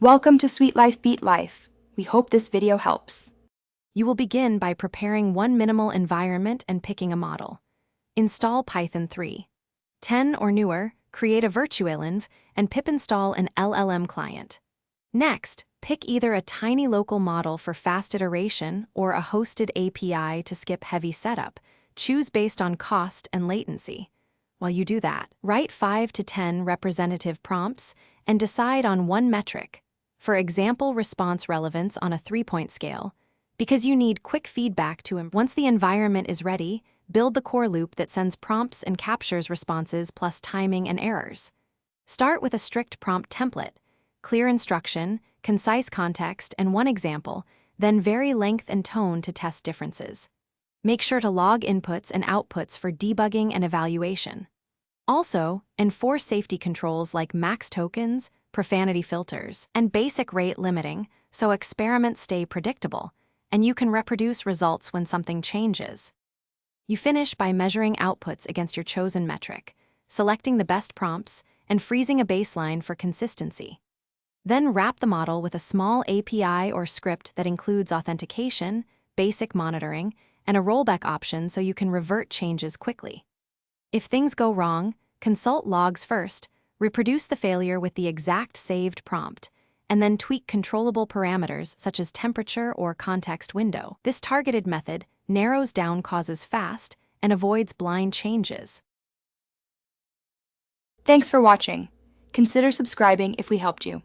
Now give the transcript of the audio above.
Welcome to Sweet Life Beat Life. We hope this video helps. You will begin by preparing one minimal environment and picking a model. Install Python 3. 10 or newer, create a virtualenv, and pip install an LLM client. Next, pick either a tiny local model for fast iteration or a hosted API to skip heavy setup. Choose based on cost and latency. While you do that, write 5 to 10 representative prompts and decide on one metric. For example, response relevance on a 3-point scale, because you need quick feedback to improve. Once the environment is ready, build the core loop that sends prompts and captures responses plus timing and errors. Start with a strict prompt template, clear instruction, concise context, and one example, then vary length and tone to test differences. Make sure to log inputs and outputs for debugging and evaluation. Also, enforce safety controls like max tokens, profanity filters, and basic rate limiting so experiments stay predictable, and you can reproduce results when something changes. You finish by measuring outputs against your chosen metric, selecting the best prompts, and freezing a baseline for consistency. Then wrap the model with a small API or script that includes authentication, basic monitoring, and a rollback option so you can revert changes quickly. If things go wrong, consult logs first, reproduce the failure with the exact saved prompt, and then tweak controllable parameters such as temperature or context window. This targeted method narrows down causes fast and avoids blind changes. Thanks for watching. Consider subscribing if we helped you.